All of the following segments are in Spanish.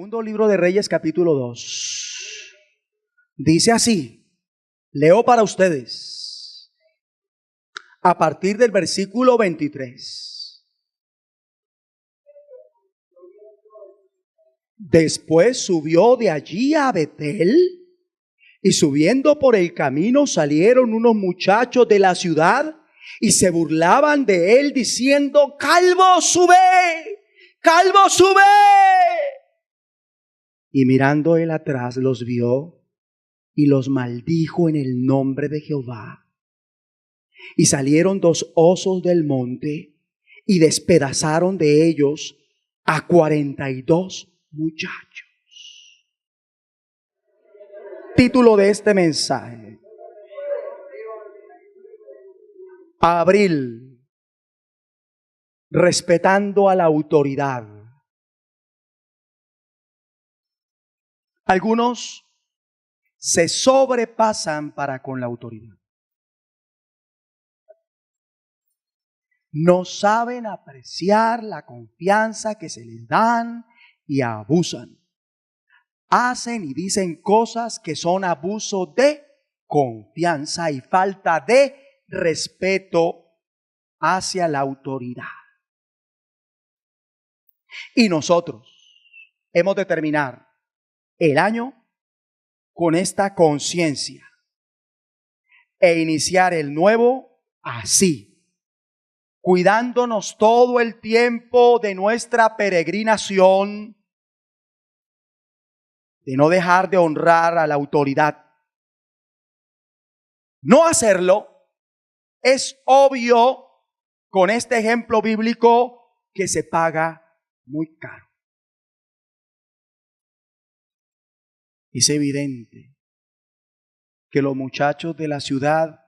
Segundo libro de Reyes, capítulo 2. Dice así, leo para ustedes, a partir del versículo 23. Después subió de allí a Betel, y subiendo por el camino salieron unos muchachos de la ciudad y se burlaban de él diciendo: calvo, sube, calvo, sube. Y mirando él atrás los vio y los maldijo en el nombre de Jehová. Y salieron dos osos del monte y despedazaron de ellos a 42 muchachos. Título de este mensaje: Abril, respetando a la autoridad. Algunos se sobrepasan para con la autoridad. No saben apreciar la confianza que se les dan y abusan. Hacen y dicen cosas que son abuso de confianza y falta de respeto hacia la autoridad. Y nosotros hemos de terminar el año con esta conciencia e iniciar el nuevo así, cuidándonos todo el tiempo de nuestra peregrinación, de no dejar de honrar a la autoridad. No hacerlo es obvio con este ejemplo bíblico que se paga muy caro. Es evidente que los muchachos de la ciudad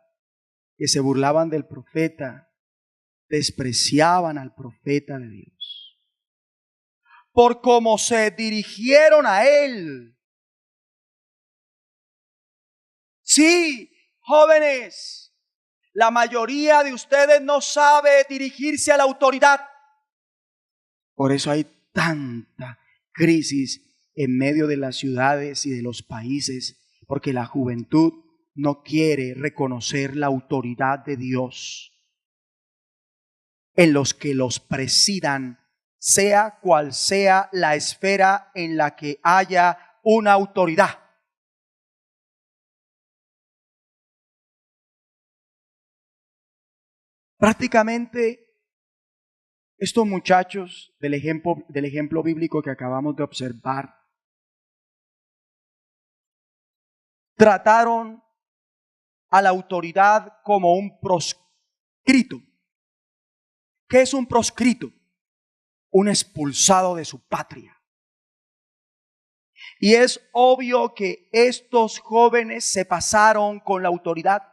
que se burlaban del profeta despreciaban al profeta de Dios por cómo se dirigieron a él. Sí, jóvenes, la mayoría de ustedes no sabe dirigirse a la autoridad. Por eso hay tanta crisis en medio de las ciudades y de los países, porque la juventud no quiere reconocer la autoridad de Dios en los que los presidan, sea cual sea la esfera en la que haya una autoridad. Prácticamente estos muchachos del ejemplo bíblico que acabamos de observar trataron a la autoridad como un proscrito. ¿Qué es un proscrito? Un expulsado de su patria. Y es obvio que estos jóvenes se pasaron con la autoridad.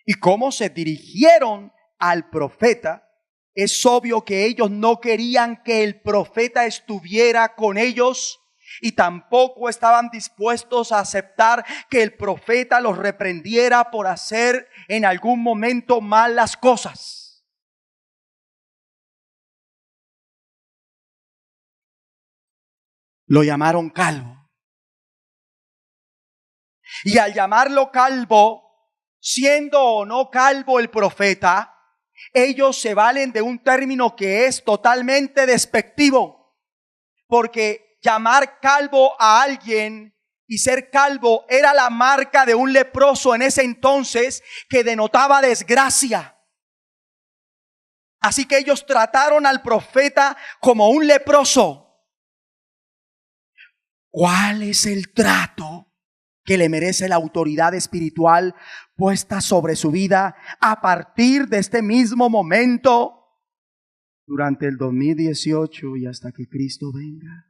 Y cómo se dirigieron al profeta, es obvio que ellos no querían que el profeta estuviera con ellos y tampoco estaban dispuestos a aceptar que el profeta los reprendiera por hacer en algún momento mal las cosas. Lo llamaron calvo. Y al llamarlo calvo, siendo o no calvo el profeta, ellos se valen de un término que es totalmente despectivo. Porque llamar calvo a alguien y ser calvo era la marca de un leproso en ese entonces, que denotaba desgracia. Así que ellos trataron al profeta como un leproso. ¿Cuál es el trato que le merece la autoridad espiritual puesta sobre su vida a partir de este mismo momento durante el 2018 y hasta que Cristo venga?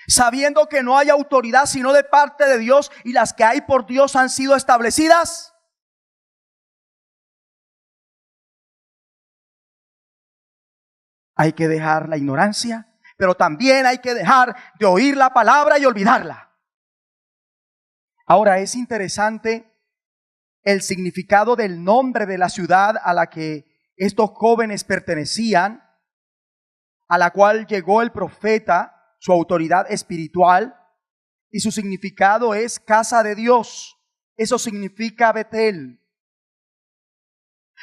Sabiendo que no hay autoridad sino de parte de Dios, y las que hay por Dios han sido establecidas. Hay que dejar la ignorancia, pero también hay que dejar de oír la palabra y olvidarla. Ahora, es interesante el significado del nombre de la ciudad a la que estos jóvenes pertenecían, a la cual llegó el profeta, su autoridad espiritual, y su significado es casa de Dios. Eso significa Betel.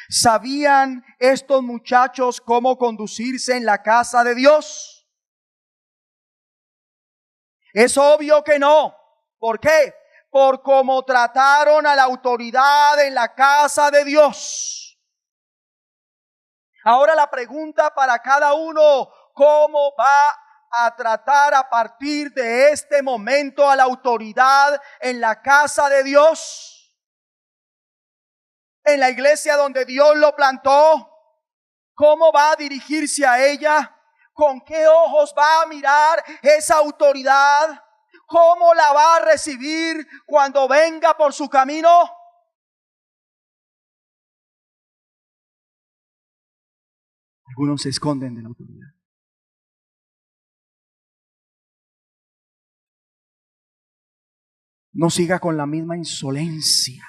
¿Sabían estos muchachos cómo conducirse en la casa de Dios? Es obvio que no. ¿Por qué? Por cómo trataron a la autoridad en la casa de Dios. Ahora la pregunta para cada uno: ¿cómo va a tratar a partir de este momento a la autoridad en la casa de Dios? En la iglesia donde Dios lo plantó, ¿cómo va a dirigirse a ella? ¿Con qué ojos va a mirar esa autoridad? ¿Cómo la va a recibir cuando venga por su camino? Algunos se esconden de la autoridad. No siga con la misma insolencia.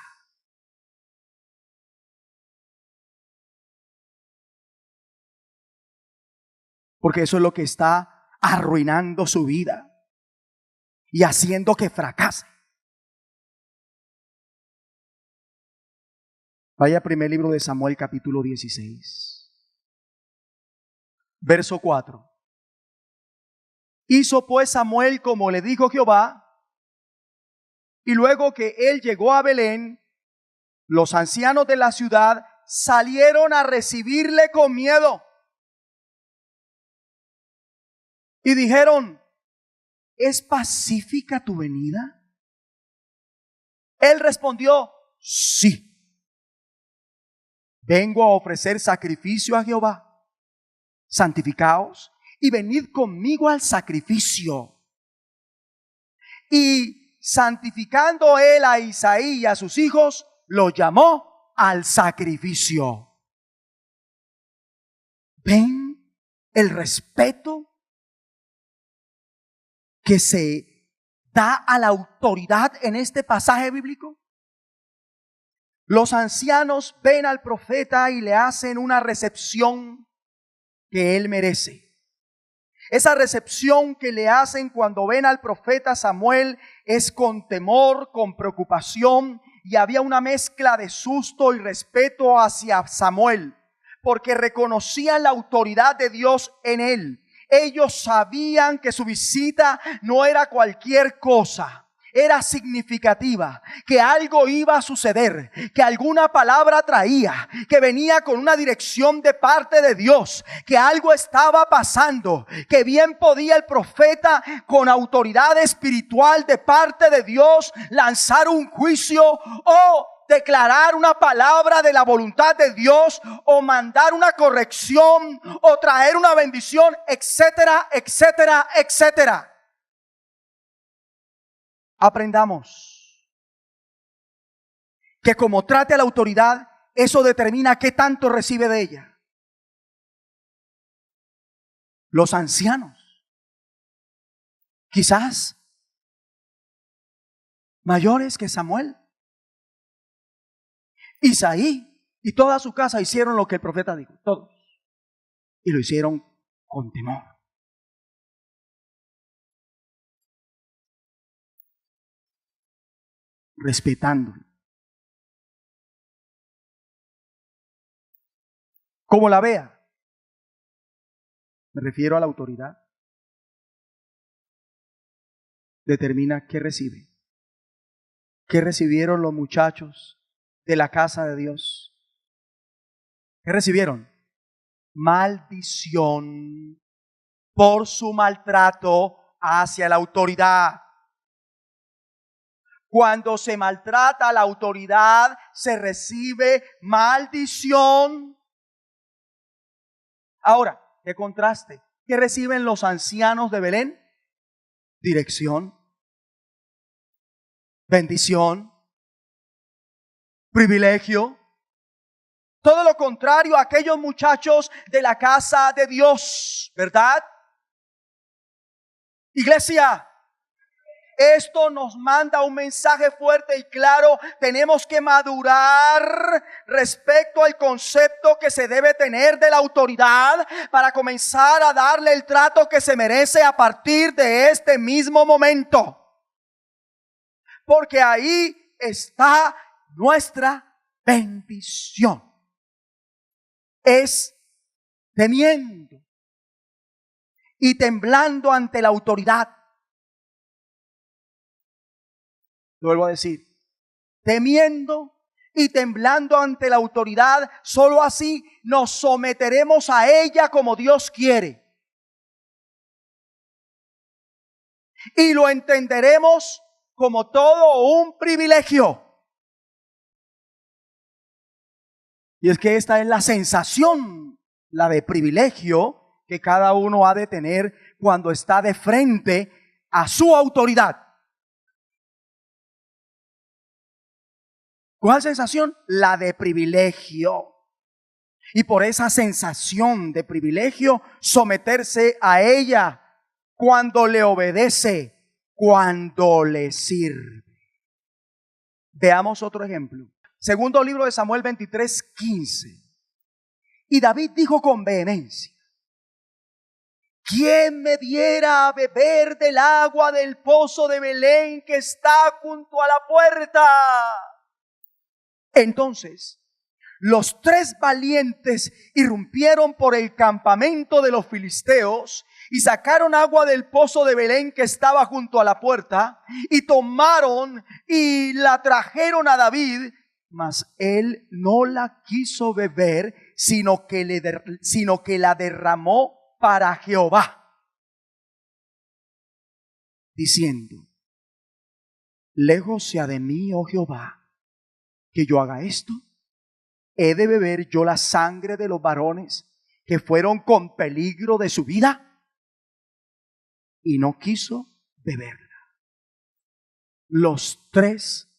Porque eso es lo que está arruinando su vida y haciendo que fracase. Vaya al primer libro de Samuel, capítulo 16, verso 4. Hizo pues Samuel como le dijo Jehová, y luego que él llegó a Belén, los ancianos de la ciudad salieron a recibirle con miedo. Y dijeron: ¿es pacífica tu venida? Él respondió: sí. Vengo a ofrecer sacrificio a Jehová. Santificaos y venid conmigo al sacrificio. Y santificando él a Isaí y a sus hijos, los llamó al sacrificio. ¿Ven el respeto que se da a la autoridad en este pasaje bíblico? Los ancianos ven al profeta y le hacen una recepción que él merece. Esa recepción que le hacen cuando ven al profeta Samuel es con temor, con preocupación, y había una mezcla de susto y respeto hacia Samuel, porque reconocían la autoridad de Dios en él. Ellos sabían que su visita no era cualquier cosa, era significativa, que algo iba a suceder, que alguna palabra traía, que venía con una dirección de parte de Dios, que algo estaba pasando, que bien podía el profeta con autoridad espiritual de parte de Dios lanzar un juicio o declarar una palabra de la voluntad de Dios, o mandar una corrección, o traer una bendición, etcétera, etcétera, etcétera. Aprendamos que como trate a la autoridad, eso determina qué tanto recibe de ella. Los ancianos, quizás mayores que Samuel, Isaí y toda su casa hicieron lo que el profeta dijo, todos, y lo hicieron con temor. Respetándolo. Como la vea, me refiero a la autoridad, determina qué recibe. ¿Qué recibieron los muchachos de la casa de Dios? ¿Qué recibieron? Maldición por su maltrato hacia la autoridad. Cuando se maltrata a la autoridad, se recibe maldición. Ahora, qué contraste. ¿Qué reciben los ancianos de Belén? Dirección, bendición, privilegio. Todo lo contrario a aquellos muchachos de la casa de Dios, ¿verdad? Iglesia, Esto nos manda un mensaje fuerte y claro. Tenemos que madurar respecto al concepto que se debe tener de la autoridad para comenzar a darle el trato que se merece a partir de este mismo momento. Porque ahí está nuestra bendición. Es temiendo y temblando ante la autoridad. Lo vuelvo a decir, temiendo y temblando ante la autoridad, solo así nos someteremos a ella como Dios quiere. Y lo entenderemos como todo un privilegio. Y es que esta es la sensación, la de privilegio que cada uno ha de tener cuando está de frente a su autoridad. ¿Cuál sensación? La de privilegio. Y por esa sensación de privilegio, someterse a ella cuando le obedece, cuando le sirve. Veamos otro ejemplo. Segundo libro de Samuel 23:15. Y David dijo con vehemencia: ¿quién me diera a beber del agua del pozo de Belén que está junto a la puerta? Entonces los 3 valientes irrumpieron por el campamento de los filisteos y sacaron agua del pozo de Belén que estaba junto a la puerta, y tomaron y la trajeron a David, mas él no la quiso beber, sino que la derramó para Jehová, diciendo: lejos sea de mí, oh Jehová, que yo haga esto. ¿He de beber yo la sangre de los varones que fueron con peligro de su vida? Y no quiso beberla. Los 3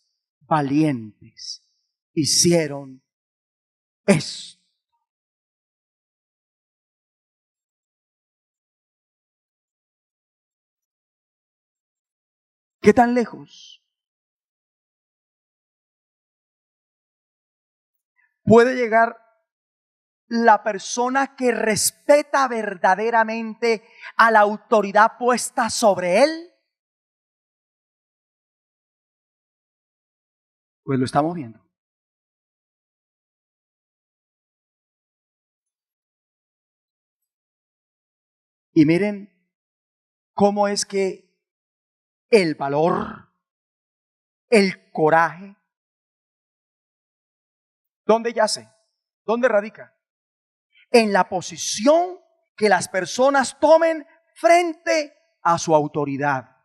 valientes hicieron esto. ¿Qué tan lejos puede llegar la persona que respeta verdaderamente a la autoridad puesta sobre él? Pues lo estamos viendo. Y miren cómo es que el valor, el coraje, ¿dónde yace? ¿Dónde radica? En la posición que las personas tomen frente a su autoridad.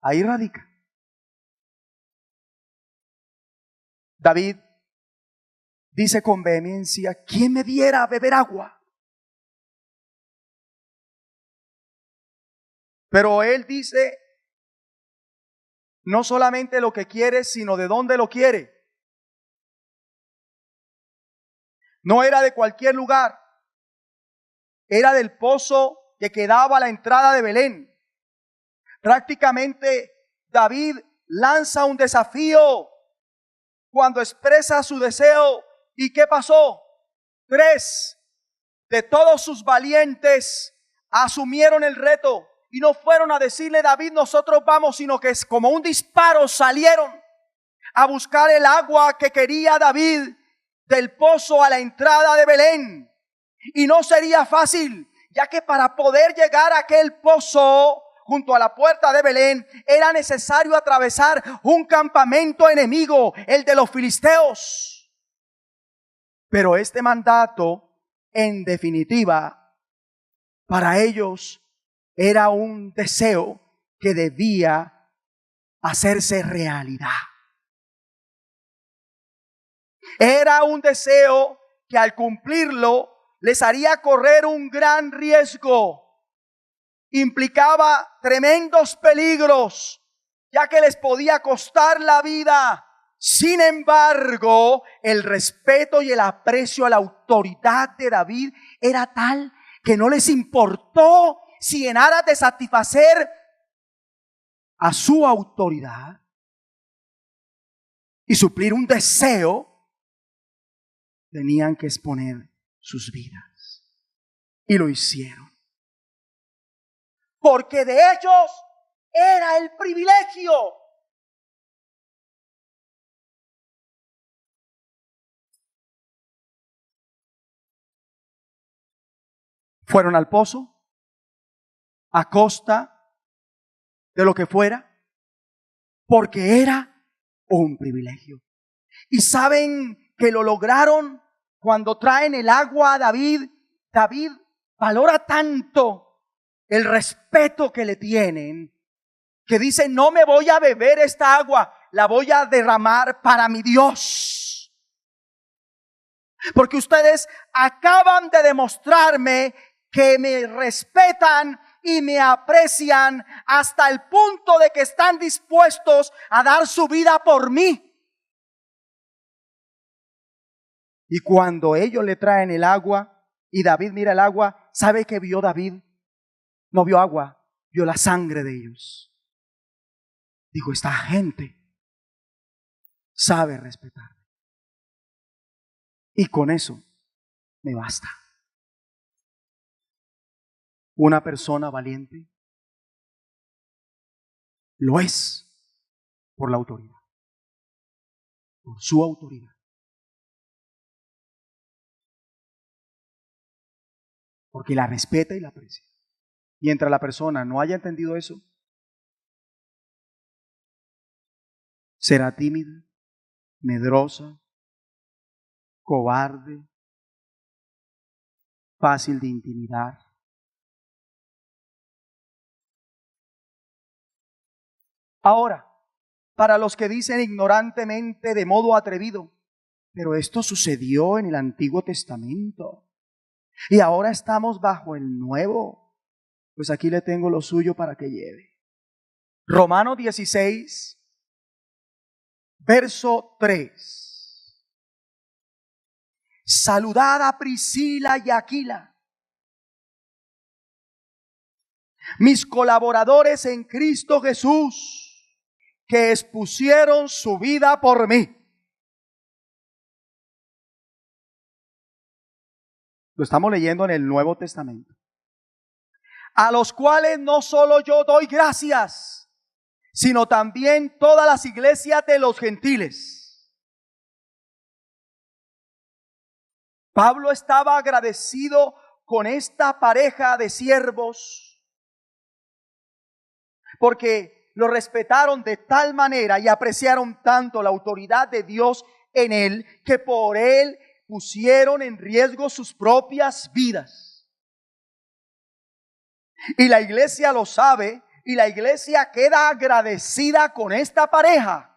Ahí radica. David dice con vehemencia: ¿quién me diera a beber agua? Pero él dice no solamente lo que quiere, sino de dónde lo quiere. No era de cualquier lugar. Era del pozo que quedaba a la entrada de Belén. Prácticamente David lanza un desafío cuando expresa su deseo. ¿Y qué pasó? 3 de todos sus valientes asumieron el reto y no fueron a decirle: David, nosotros vamos, sino que es como un disparo, salieron a buscar el agua que quería David del pozo a la entrada de Belén. Y no sería fácil, ya que para poder llegar a aquel pozo junto a la puerta de Belén era necesario atravesar un campamento enemigo, el de los filisteos. Pero este mandato, en definitiva, para ellos era un deseo que debía hacerse realidad. Era un deseo que al cumplirlo les haría correr un gran riesgo. Implicaba tremendos peligros, ya que les podía costar la vida Sin embargo, el respeto y el aprecio a la autoridad de David era tal que no les importó si en aras de satisfacer a su autoridad y suplir un deseo, tenían que exponer sus vidas. Y lo hicieron. Porque de ellos era el privilegio. Fueron al pozo a costa de lo que fuera, porque era un privilegio. Y saben que lo lograron cuando traen el agua a David. David valora tanto el respeto que le tienen, que dice: no me voy a beber esta agua, la voy a derramar para mi Dios. Porque ustedes acaban de demostrarme que me respetan y me aprecian hasta el punto de que están dispuestos a dar su vida por mí. Y cuando ellos le traen el agua y David mira el agua, ¿sabe qué vio David? No vio agua, vio la sangre de ellos. Dijo: esta gente sabe respetar. Y con eso me basta. Una persona valiente lo es por la autoridad, por su autoridad. Porque la respeta y la aprecia. Mientras la persona no haya entendido eso, será tímida, medrosa, cobarde, fácil de intimidar. Ahora, para los que dicen ignorantemente, de modo atrevido: pero esto sucedió en el Antiguo Testamento y ahora estamos bajo el Nuevo. Pues aquí le tengo lo suyo para que lleve. Romanos 16, verso 3. Saludad a Priscila y Aquila, mis colaboradores en Cristo Jesús, que expusieron su vida por mí. Lo estamos leyendo en el Nuevo Testamento. A los cuales no solo yo doy gracias, sino también todas las iglesias de los gentiles. Pablo estaba agradecido con esta pareja de siervos porque lo respetaron de tal manera y apreciaron tanto la autoridad de Dios en él, que por él pusieron en riesgo sus propias vidas. Y la iglesia lo sabe, y la iglesia queda agradecida con esta pareja.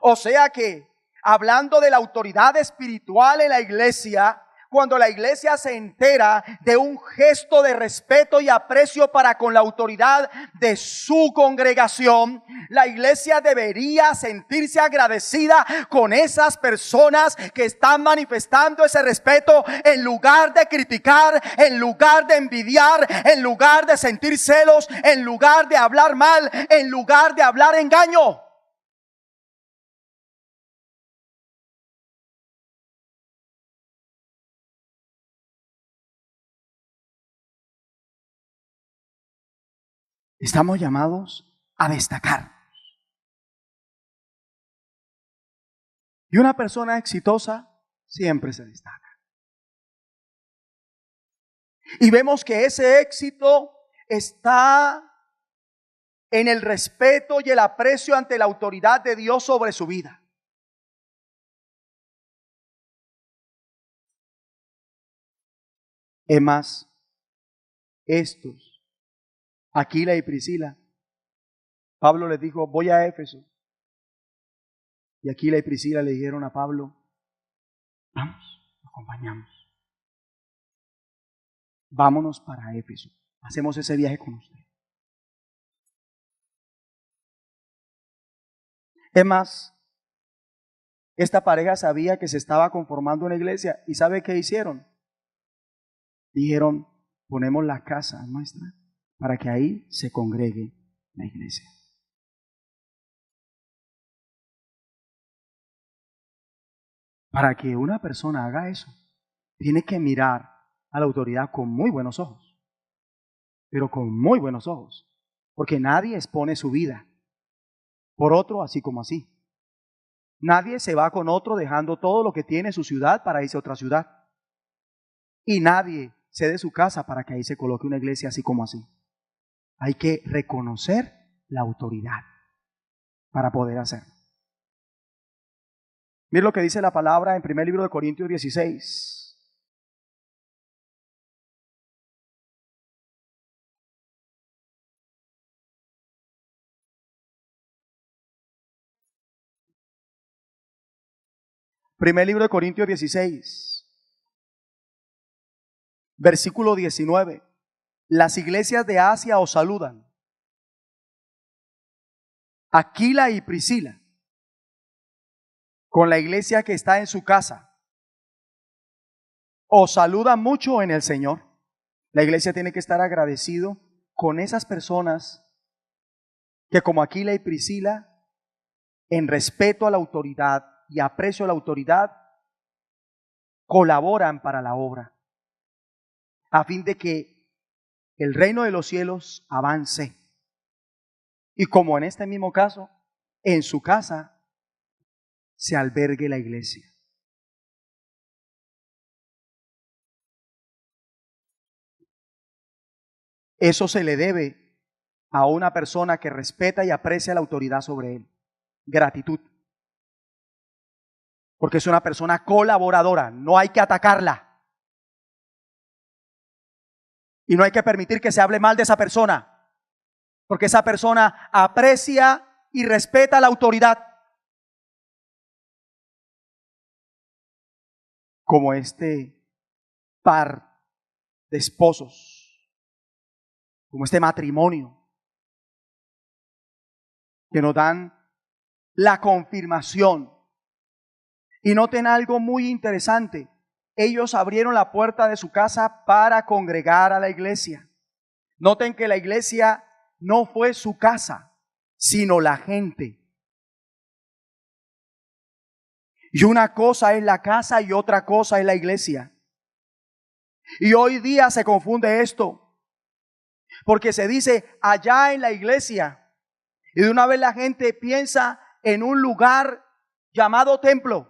O sea que, hablando de la autoridad espiritual en la iglesia, cuando la iglesia se entera de un gesto de respeto y aprecio para con la autoridad de su congregación, la iglesia debería sentirse agradecida con esas personas que están manifestando ese respeto, en lugar de criticar, en lugar de envidiar, en lugar de sentir celos, en lugar de hablar mal, en lugar de hablar engaño. Estamos llamados a destacar. Y una persona exitosa siempre se destaca. Y vemos que ese éxito está en el respeto y el aprecio ante la autoridad de Dios sobre su vida. Es más, estos, Aquila y Priscila, Pablo les dijo: voy a Éfeso. Y Aquila y Priscila le dijeron a Pablo: vamos, acompañamos. Vámonos para Éfeso. Hacemos ese viaje con usted. Es más, Esta pareja sabía que se estaba conformando una iglesia y ¿sabe qué hicieron? Dijeron, ponemos la casa nuestra para que ahí se congregue la iglesia. Para que una persona haga eso, tiene que mirar a la autoridad con muy buenos ojos, pero con muy buenos ojos, porque nadie expone su vida por otro así como así. Nadie se va con otro dejando todo lo que tiene en su ciudad para irse a otra ciudad. Y nadie cede su casa para que ahí se coloque una iglesia así como así. Hay que reconocer la autoridad para poder hacerlo. Mira lo que dice la palabra en primer libro de Corintios 16. Primer libro de Corintios 16, versículo 19. Las iglesias de Asia os saludan. Aquila y Priscila, con la iglesia que está en su casa, os saludan mucho en el Señor. La iglesia tiene que estar agradecido con esas personas que como Aquila y Priscila, en respeto a la autoridad y aprecio a la autoridad, colaboran para la obra, a fin de que el reino de los cielos avance. Y como en este mismo caso, en su casa se albergue la iglesia. Eso se le debe a una persona que respeta y aprecia la autoridad sobre él. Gratitud. Porque es una persona colaboradora, no hay que atacarla. Y no hay que permitir que se hable mal de esa persona, porque esa persona aprecia y respeta la autoridad. Como este par de esposos, como este matrimonio, que nos dan la confirmación. Y noten algo muy interesante. Ellos abrieron la puerta de su casa para congregar a la iglesia. Noten que la iglesia no fue su casa, sino la gente. Y una cosa es la casa y otra cosa es la iglesia. Y hoy día se confunde esto, porque se dice allá en la iglesia, y de una vez la gente piensa en un lugar llamado templo.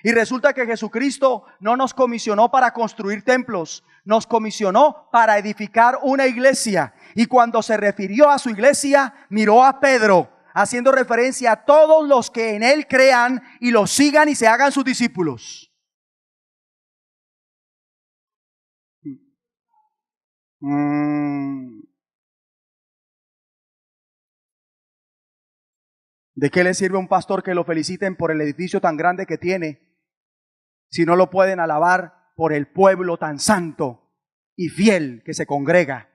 Y resulta que Jesucristo no nos comisionó para construir templos, nos comisionó para edificar una iglesia. Y cuando se refirió a su iglesia, miró a Pedro, haciendo referencia a todos los que en él crean y lo sigan y se hagan sus discípulos. ¿De qué le sirve a un pastor que lo feliciten por el edificio tan grande que tiene, si no lo pueden alabar por el pueblo tan santo y fiel que se congrega?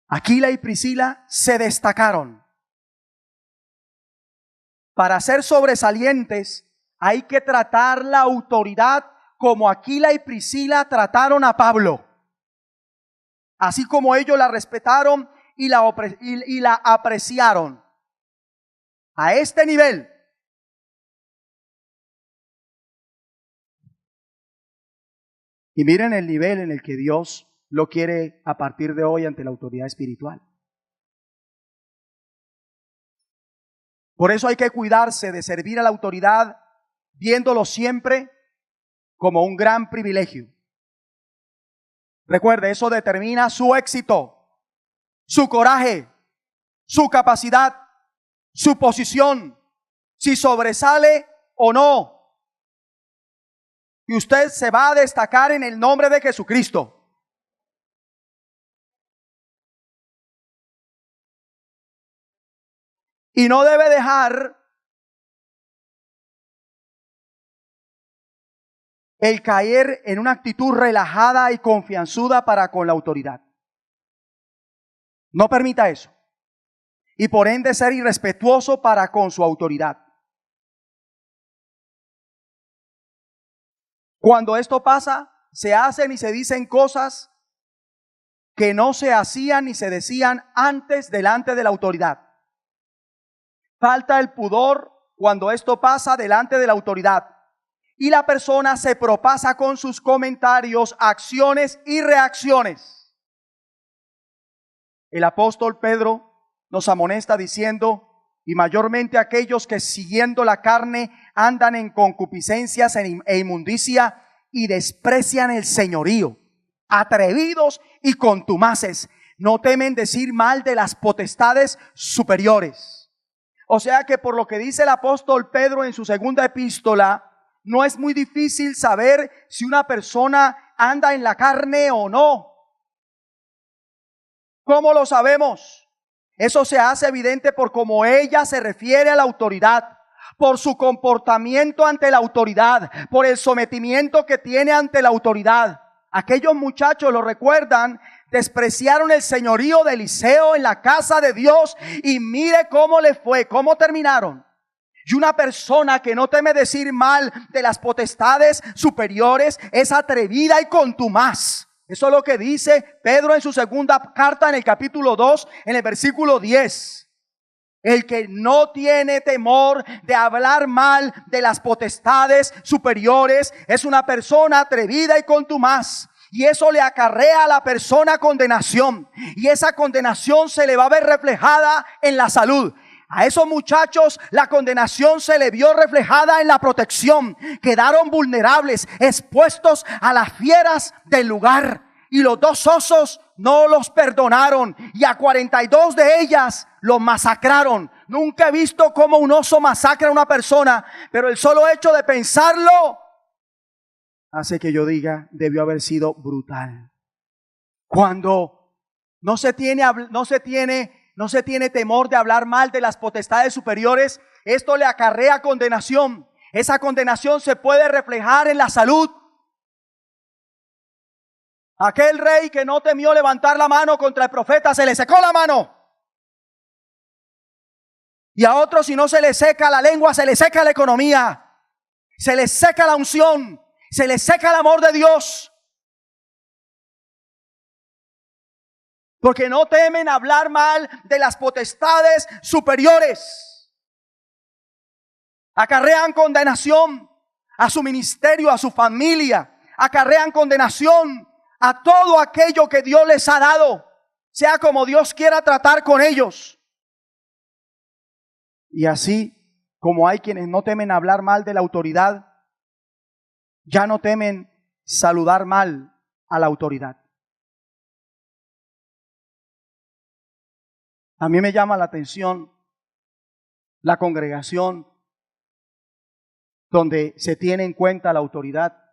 Aquila y Priscila se destacaron. Para ser sobresalientes hay que tratar la autoridad como Aquila y Priscila trataron a Pablo. Así como ellos la respetaron y la apreciaron. A este nivel. Y miren el nivel en el que Dios lo quiere a partir de hoy ante la autoridad espiritual. Por eso hay que cuidarse de servir a la autoridad, viéndolo siempre como un gran privilegio. Recuerde, eso determina su éxito, su coraje, su capacidad, su posición, si sobresale o no. Y usted se va a destacar en el nombre de Jesucristo. Y no debe dejar el caer en una actitud relajada y confianzuda para con la autoridad. No permita eso. Y por ende ser irrespetuoso para con su autoridad. Cuando esto pasa, se hacen y se dicen cosas que no se hacían ni se decían antes delante de la autoridad. Falta el pudor cuando esto pasa delante de la autoridad. Y la persona se propasa con sus comentarios, acciones y reacciones. El apóstol Pedro nos amonesta diciendo, y mayormente aquellos que siguiendo la carne andan en concupiscencias e inmundicia y desprecian el señorío, atrevidos y contumaces, no temen decir mal de las potestades superiores. O sea que por lo que dice el apóstol Pedro en su segunda epístola, no es muy difícil saber si una persona anda en la carne o no. ¿Cómo lo sabemos? Eso se hace evidente por cómo ella se refiere a la autoridad, por su comportamiento ante la autoridad, por el sometimiento que tiene ante la autoridad. Aquellos muchachos, lo recuerdan, despreciaron el señorío de Eliseo en la casa de Dios y mire cómo le fue, cómo terminaron. Y una persona que no teme decir mal de las potestades superiores es atrevida y contumaz. Eso es lo que dice Pedro en su segunda carta en el capítulo 2, en el versículo 10. El que no tiene temor de hablar mal de las potestades superiores es una persona atrevida y contumaz. Y eso le acarrea a la persona condenación. Y esa condenación se le va a ver reflejada en la salud. A esos muchachos la condenación se le vio reflejada en la protección. Quedaron vulnerables, expuestos a las fieras del lugar. Y los dos osos no los perdonaron. Y a 42 de ellas los masacraron. Nunca he visto cómo un oso masacra a una persona, pero el solo hecho de pensarlo hace que yo diga, debió haber sido brutal. Cuando no se tiene temor de hablar mal de las potestades superiores, esto le acarrea condenación. Esa condenación se puede reflejar en la salud. Aquel rey que no temió levantar la mano contra el profeta, se le secó la mano. Y a otros, si no se le seca la lengua, se le seca la economía, se le seca la unción, se le seca el amor de Dios. Porque no temen hablar mal de las potestades superiores. Acarrean condenación a su ministerio, a su familia. Acarrean condenación a todo aquello que Dios les ha dado, sea como Dios quiera tratar con ellos. Y así como hay quienes no temen hablar mal de la autoridad, ya no temen saludar mal a la autoridad. A mí me llama la atención la congregación donde se tiene en cuenta la autoridad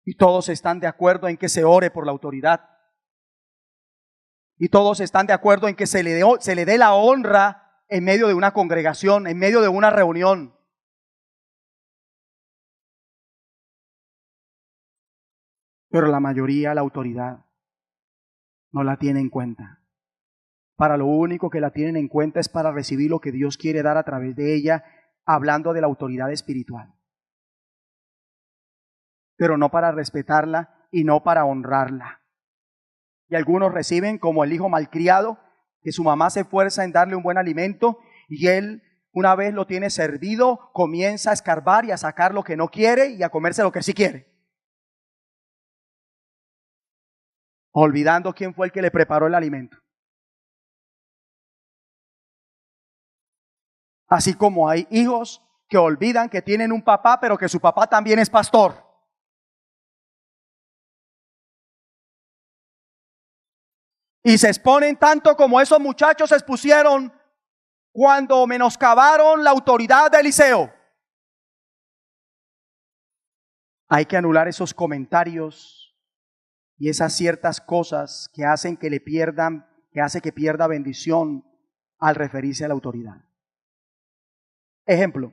y todos están de acuerdo en que se ore por la autoridad y todos están de acuerdo en que se le dé la honra en medio de una congregación, en medio de una reunión. Pero la mayoría, la autoridad, no la tiene en cuenta. Para lo único que la tienen en cuenta es para recibir lo que Dios quiere dar a través de ella, hablando de la autoridad espiritual. Pero no para respetarla y no para honrarla. Y algunos reciben como el hijo malcriado, que su mamá se esfuerza en darle un buen alimento y él, una vez lo tiene servido, comienza a escarbar y a sacar lo que no quiere y a comerse lo que sí quiere. Olvidando quién fue el que le preparó el alimento. Así como hay hijos que olvidan que tienen un papá, pero que su papá también es pastor. Y se exponen tanto como esos muchachos se expusieron cuando menoscabaron la autoridad de Eliseo. Hay que anular esos comentarios y esas ciertas cosas que hacen que que pierda bendición al referirse a la autoridad. Ejemplo,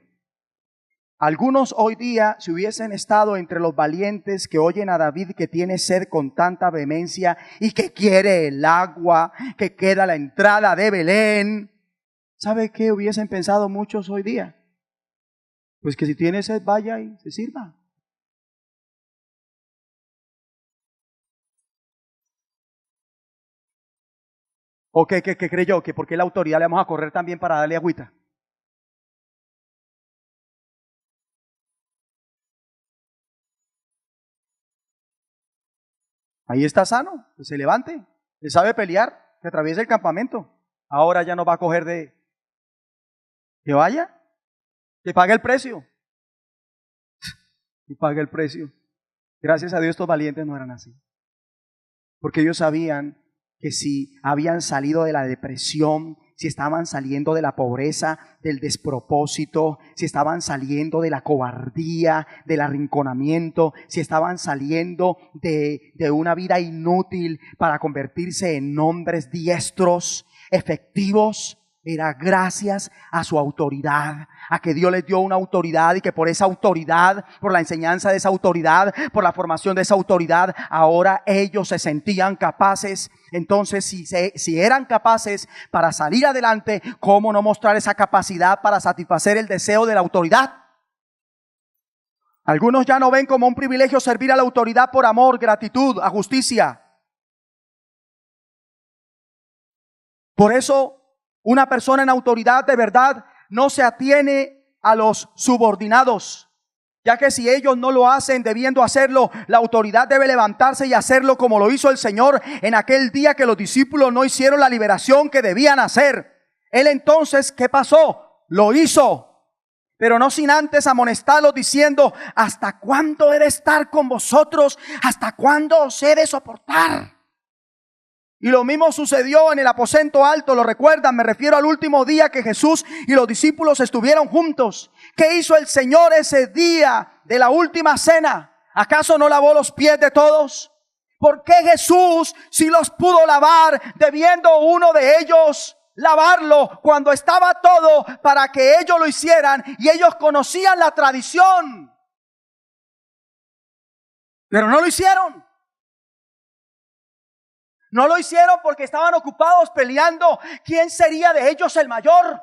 Algunos hoy día, si hubiesen estado entre los valientes que oyen a David que tiene sed con tanta vehemencia y que quiere el agua, que queda a la entrada de Belén, ¿sabe qué hubiesen pensado muchos hoy día? Pues que si tiene sed vaya y se sirva. ¿O qué creyó? ¿Que porque la autoridad le vamos a correr también para darle agüita? Ahí está sano, que se levante, que sabe pelear, que atraviese el campamento. Ahora ya no va a coger de que vaya, que pague el precio. Y pague el precio. Gracias a Dios estos valientes no eran así. Porque ellos sabían que si habían salido de la depresión, si estaban saliendo de la pobreza, del despropósito, si estaban saliendo de la cobardía, del arrinconamiento, si estaban saliendo de una vida inútil para convertirse en hombres diestros, efectivos, era gracias a su autoridad, a que Dios les dio una autoridad y que por esa autoridad, por la enseñanza de esa autoridad, por la formación de esa autoridad, ahora ellos se sentían capaces. Entonces, si eran capaces para salir adelante, ¿cómo no mostrar esa capacidad para satisfacer el deseo de la autoridad? Algunos ya no ven como un privilegio servir a la autoridad por amor, gratitud, a justicia. Por eso, una persona en autoridad de verdad no se atiene a los subordinados, ya que si ellos no lo hacen debiendo hacerlo, la autoridad debe levantarse y hacerlo como lo hizo el Señor en aquel día que los discípulos no hicieron la liberación que debían hacer. Él entonces, ¿qué pasó? Lo hizo, pero no sin antes amonestarlos diciendo: ¿hasta cuándo he de estar con vosotros? ¿Hasta cuándo os he de soportar? Y lo mismo sucedió en el aposento alto, ¿lo recuerdan? Me refiero al último día que Jesús y los discípulos estuvieron juntos. ¿Qué hizo el Señor ese día de la última cena? ¿Acaso no lavó los pies de todos? ¿Por qué Jesús sí los pudo lavar, debiendo uno de ellos lavarlo cuando estaba todo para que ellos lo hicieran y ellos conocían la tradición? Pero no lo hicieron. No lo hicieron porque estaban ocupados peleando quién sería de ellos el mayor.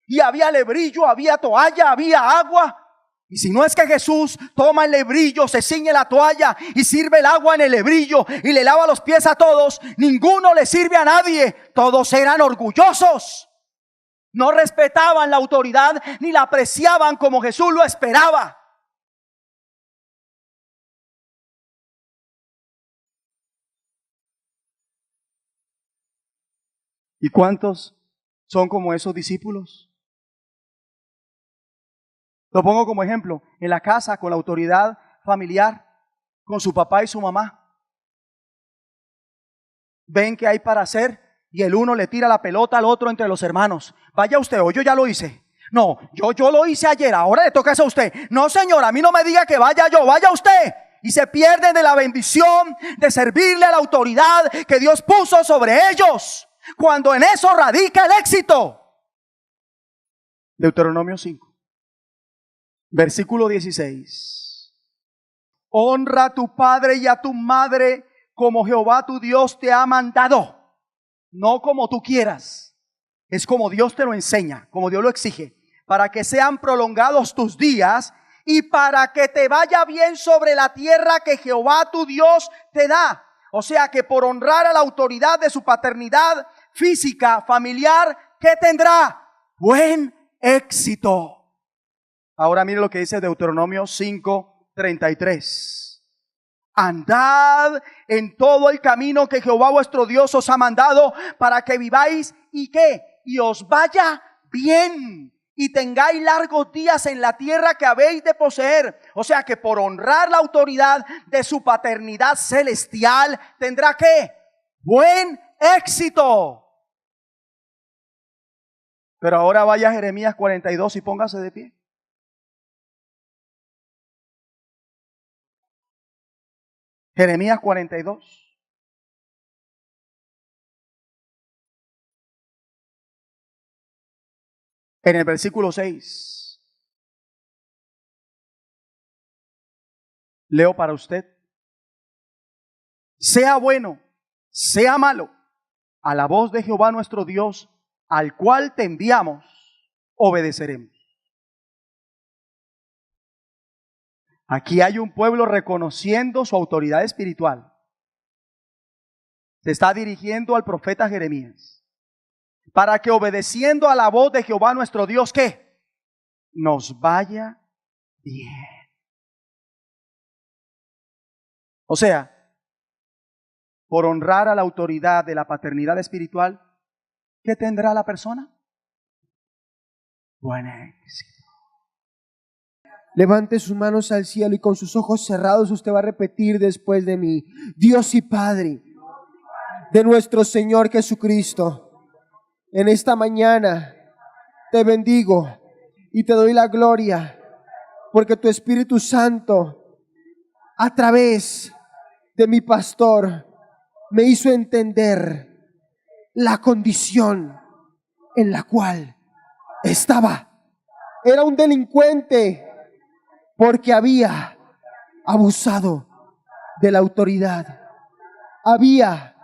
Y había lebrillo, había toalla, había agua. Y si no es que Jesús toma el lebrillo, se ciñe la toalla y sirve el agua en el lebrillo y le lava los pies a todos, ninguno le sirve a nadie. Todos eran orgullosos. No respetaban la autoridad ni la apreciaban como Jesús lo esperaba. ¿Y cuántos son como esos discípulos? Lo pongo como ejemplo, en la casa con la autoridad familiar, con su papá y su mamá. Ven que hay para hacer y el uno le tira la pelota al otro entre los hermanos. Vaya usted, o yo ya lo hice. No, yo lo hice ayer, ahora le toca eso a usted. No, señor, a mí no me diga que vaya yo, vaya usted. Y se pierden de la bendición de servirle a la autoridad que Dios puso sobre ellos, cuando en eso radica el éxito. Deuteronomio 5, versículo 16. Honra a tu padre y a tu madre como Jehová tu Dios te ha mandado. No como tú quieras, es como Dios te lo enseña, como Dios lo exige, para que sean prolongados tus días y para que te vaya bien sobre la tierra que Jehová tu Dios te da. O sea que por honrar a la autoridad de su paternidad física, familiar, ¿qué tendrá? Buen éxito. Ahora mire lo que dice Deuteronomio 5:33. Andad en todo el camino que Jehová vuestro Dios os ha mandado para que viváis y ¿qué? Y os vaya bien y tengáis largos días en la tierra que habéis de poseer. O sea que por honrar la autoridad de su paternidad celestial tendrá ¿qué? Buen éxito. Pero ahora vaya a Jeremías 42 y póngase de pie. Jeremías 42. En el versículo 6. Leo para usted. Sea bueno, sea malo, a la voz de Jehová nuestro Dios, al cual te enviamos, obedeceremos. Aquí hay un pueblo reconociendo su autoridad espiritual. Se está dirigiendo al profeta Jeremías para que, obedeciendo a la voz de Jehová nuestro Dios, ¿qué? Nos vaya bien. O sea, por honrar a la autoridad de la paternidad espiritual, ¿qué tendrá la persona? Buen éxito. Levante sus manos al cielo y con sus ojos cerrados usted va a repetir después de mí: Dios y Padre de nuestro Señor Jesucristo, en esta mañana te bendigo y te doy la gloria porque tu Espíritu Santo, a través de mi pastor, me hizo entender la condición en la cual estaba. Era un delincuente porque había abusado de la autoridad, había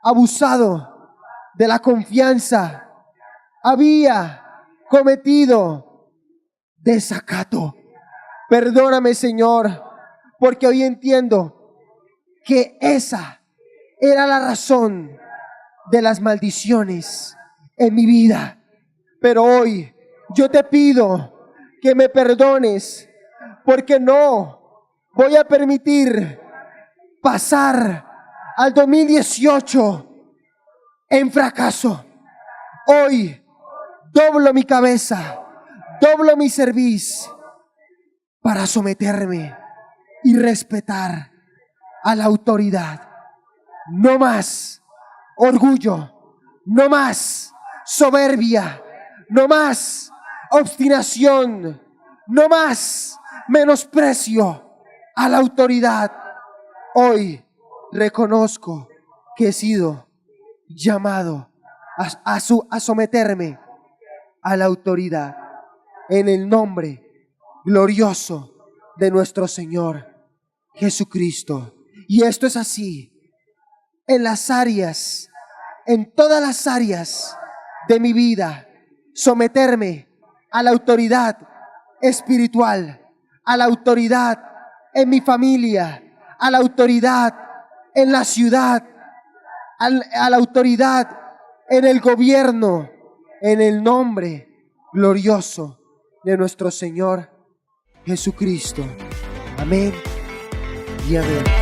abusado de la confianza, había cometido desacato. Perdóname, Señor, porque hoy entiendo que esa era la razón de las maldiciones en mi vida. Pero hoy yo te pido que me perdones, porque no voy a permitir pasar al 2018 en fracaso. Hoy doblo mi cabeza, doblo mi cerviz para someterme y respetar a la autoridad. No más orgullo, no más soberbia, no más obstinación, no más menosprecio a la autoridad. Hoy reconozco que he sido llamado a someterme a la autoridad en el nombre glorioso de nuestro Señor Jesucristo. Y esto es así en las áreas, en todas las áreas de mi vida: someterme a la autoridad espiritual, a la autoridad en mi familia, a la autoridad en la ciudad, a la autoridad en el gobierno, en el nombre glorioso de nuestro Señor Jesucristo. Amén y amén.